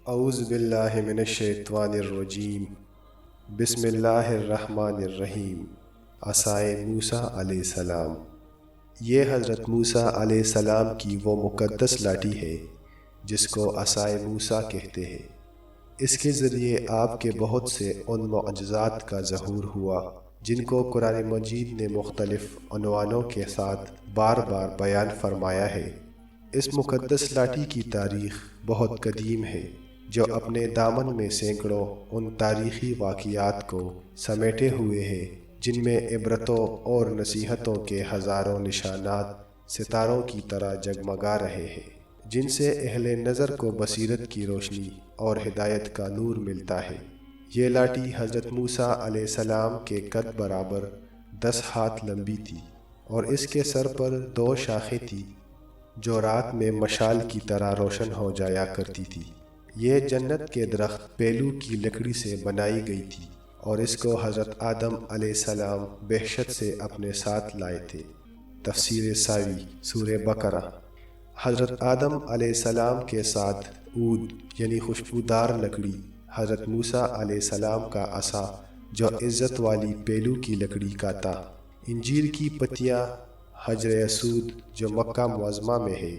اعوذ باللہ من الشیطان الرجیم بسم اللہ الرحمن الرحیم۔ عصائے موسیٰ علیہ السلام۔ یہ حضرت موسیٰ علیہ السلام کی وہ مقدس لاٹھی ہے جس کو عصائے موسیٰ کہتے ہیں۔ اس کے ذریعے آپ کے بہت سے ان معجزات کا ظہور ہوا جن کو قرآن مجید نے مختلف عنوانوں کے ساتھ بار بار بیان فرمایا ہے۔ اس مقدس لاٹھی کی تاریخ بہت قدیم ہے جو اپنے دامن میں سینکڑوں ان تاریخی واقعات کو سمیٹے ہوئے ہے جن میں عبرتوں اور نصیحتوں کے ہزاروں نشانات ستاروں کی طرح جگمگا رہے ہیں، جن سے اہل نظر کو بصیرت کی روشنی اور ہدایت کا نور ملتا ہے۔ یہ لاٹھی حضرت موسیٰ علیہ السلام کے قد برابر 10 ہاتھ لمبی تھی اور اس کے سر پر 2 شاخیں تھیں جو رات میں مشال کی طرح روشن ہو جایا کرتی تھی۔ یہ جنت کے درخت پیلو کی لکڑی سے بنائی گئی تھی اور اس کو حضرت آدم علیہ السلام بہشت سے اپنے ساتھ لائے تھے۔ تفسیر ساوی سورہ بقرہ۔ حضرت آدم علیہ السلام کے ساتھ عود یعنی خوشبودار لکڑی، حضرت موسیٰ علیہ السلام کا عصا جو عزت والی پیلو کی لکڑی کا تھا، انجیر کی پتیاں، حجر اسود جو مکہ معظمہ میں ہے،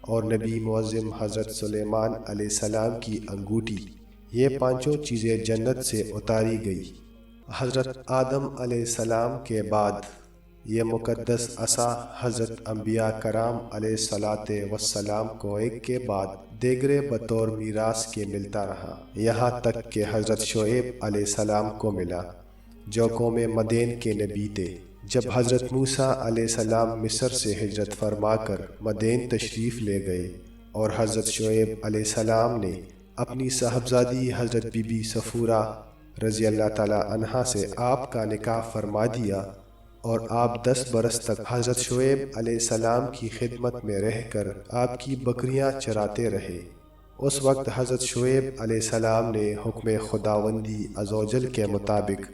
اور نبی معظم حضرت سلیمان علیہ السلام کی انگوٹھی، یہ 5 چیزیں جنت سے اتاری گئی۔ حضرت آدم علیہ السلام کے بعد یہ مقدس عصا حضرت انبیاء کرام علیہ السلام کو ایک کے بعد دیگرے بطور میراث کے ملتا رہا، یہاں تک کہ حضرت شعیب علیہ السلام کو ملا جو قوم مدین کے نبی تھے۔ جب حضرت موسیٰ علیہ السلام مصر سے ہجرت فرما کر مدین تشریف لے گئے اور حضرت شعیب علیہ السلام نے اپنی صاحبزادی حضرت بی بی صفورہ رضی اللہ تعالی عنہا سے آپ کا نکاح فرما دیا اور آپ 10 برس تک حضرت شعیب علیہ السلام کی خدمت میں رہ کر آپ کی بکریاں چراتے رہے، اس وقت حضرت شعیب علیہ السلام نے حکم خداوندی عزوجل کے مطابق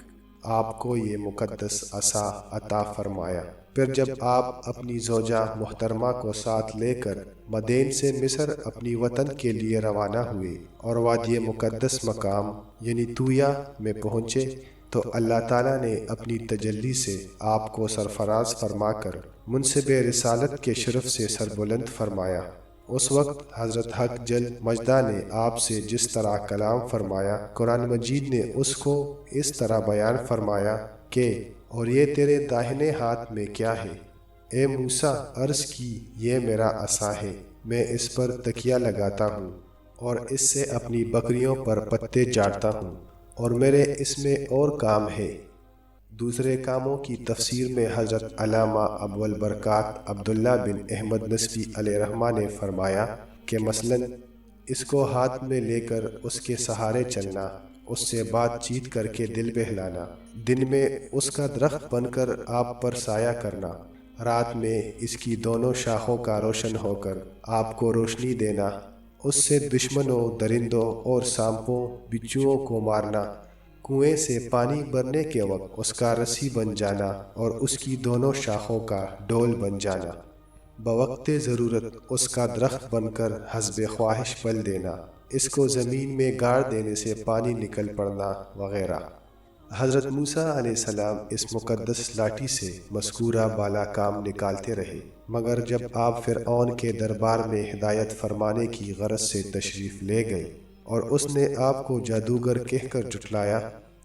آپ کو یہ مقدس عصا عطا فرمایا۔ پھر جب آپ اپنی زوجہ محترمہ کو ساتھ لے کر مدین سے مصر اپنی وطن کے لیے روانہ ہوئے اور وادی مقدس مقام یعنی طویہ میں پہنچے تو اللہ تعالیٰ نے اپنی تجلی سے آپ کو سرفراز فرما کر منصب رسالت کے شرف سے سربلند فرمایا۔ اس وقت حضرت حق جل مجدہ نے آپ سے جس طرح کلام فرمایا، قرآن مجید نے اس کو اس طرح بیان فرمایا کہ اور یہ تیرے داہنے ہاتھ میں کیا ہے؟ اے موسیٰ عرض کی یہ میرا عصا ہے، میں اس پر تکیہ لگاتا ہوں اور اس سے اپنی بکریوں پر پتے چاٹتا ہوں اور میرے اس میں اور کام ہے۔ دوسرے کاموں کی تفسیر میں حضرت علامہ ابو البرکات عبداللہ بن احمد نسبی علیہ رحمہ نے فرمایا کہ مثلاً اس کو ہاتھ میں لے کر اس کے سہارے چلنا، اس سے بات چیت کر کے دل بہلانا، دن میں اس کا درخت بن کر آپ پر سایہ کرنا، رات میں اس کی دونوں شاخوں کا روشن ہو کر آپ کو روشنی دینا، اس سے دشمنوں، درندوں اور سانپوں، بچھوؤں کو مارنا، کنویں سے پانی بھرنے کے وقت اس کا رسی بن جانا اور اس کی دونوں شاخوں کا ڈول بن جانا، بوقت ضرورت اس کا درخت بن کر حسب خواہش پھل دینا، اس کو زمین میں گاڑ دینے سے پانی نکل پڑنا وغیرہ۔ حضرت موسیٰ علیہ السلام اس مقدس لاٹھی سے مذکورہ بالا کام نکالتے رہے، مگر جب آپ فرعون کے دربار میں ہدایت فرمانے کی غرض سے تشریف لے گئے اور اس نے آپ کو جادوگر کہہ کر جھٹلایا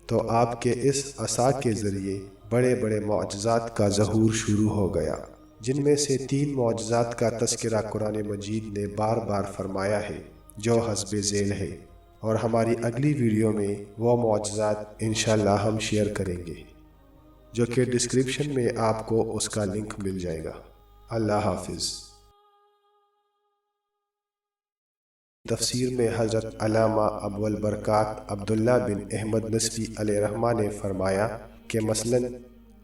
تو آپ کے اس عصا کے ذریعے بڑے بڑے معجزات کا ظہور شروع ہو گیا، جن میں سے 3 معجزات کا تذکرہ قرآن مجید نے بار بار فرمایا ہے جو حسب ذیل ہے، اور ہماری اگلی ویڈیو میں وہ معجزات انشاءاللہ ہم شیئر کریں گے جو کہ ڈسکرپشن میں آپ کو اس کا لنک مل جائے گا۔ اللہ حافظ۔ تفسیر میں حضرت علامہ ابو البرکات عبداللہ بن احمد نسبی علیہ رحمہ نے فرمایا کہ مثلاً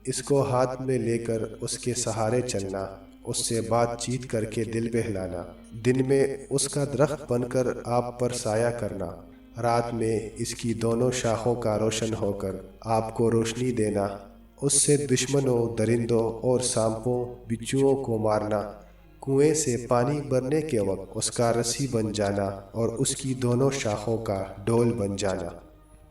اس کو ہاتھ میں لے کر اس کے سہارے چلنا، اس سے بات چیت کر کے دل بہلانا، دن میں اس کا درخت بن کر آپ پر سایہ کرنا، رات میں اس کی دونوں شاخوں کا روشن ہو کر آپ کو روشنی دینا، اس سے دشمنوں، درندوں اور سانپوں، بچھوؤں کو مارنا، کنویں سے پانی بھرنے کے وقت اس کا رسی بن جانا اور اس کی دونوں شاخوں کا ڈول بن جانا،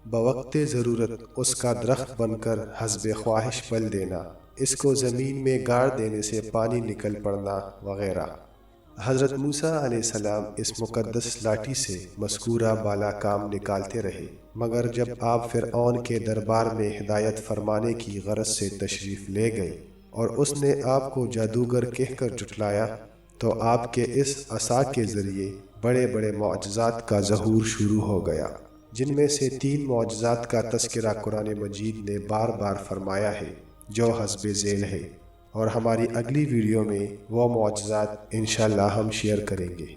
بوقت ضرورت اس کا درخت بن کر حسب خواہش پل دینا، اس کو زمین میں گاڑ دینے سے پانی نکل پڑنا وغیرہ۔ حضرت موسیٰ علیہ السلام اس مقدس لاٹھی سے مذکورہ بالا کام نکالتے رہے، مگر جب آپ فرعون کے دربار میں ہدایت فرمانے کی غرض سے تشریف لے گئے اور اس نے آپ کو جادوگر کہہ کر جھٹلایا، تو آپ کے اس عصا کے ذریعے بڑے بڑے معجزات کا ظہور شروع ہو گیا، جن میں سے 3 معجزات کا تذکرہ قرآن مجید نے بار بار فرمایا ہے جو حسب ذیل ہے، اور ہماری اگلی ویڈیو میں وہ معجزات انشاءاللہ ہم شیئر کریں گے،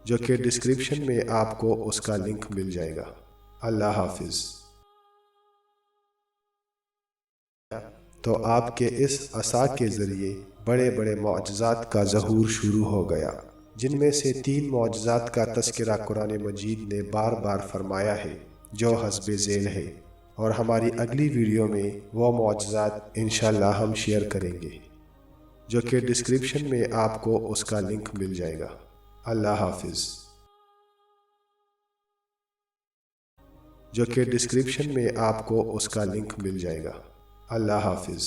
جو کہ ڈسکرپشن میں آپ کو اس کا لنک مل جائے گا۔ اللہ حافظ۔ تو آپ کے اس عصا کے ذریعے بڑے بڑے معجزات کا ظہور شروع ہو گیا، جن میں سے 3 معجزات کا تذکرہ قرآن مجید نے بار بار فرمایا ہے جو حسب ذیل ہے، اور ہماری اگلی ویڈیو میں وہ معجزات انشاءاللہ ہم شیئر کریں گے، جو کہ ڈسکرپشن میں آپ کو اس کا لنک مل جائے گا۔ اللہ حافظ۔ جو کہ ڈسکرپشن میں آپ کو اس کا لنک مل جائے گا۔ اللہ حافظ۔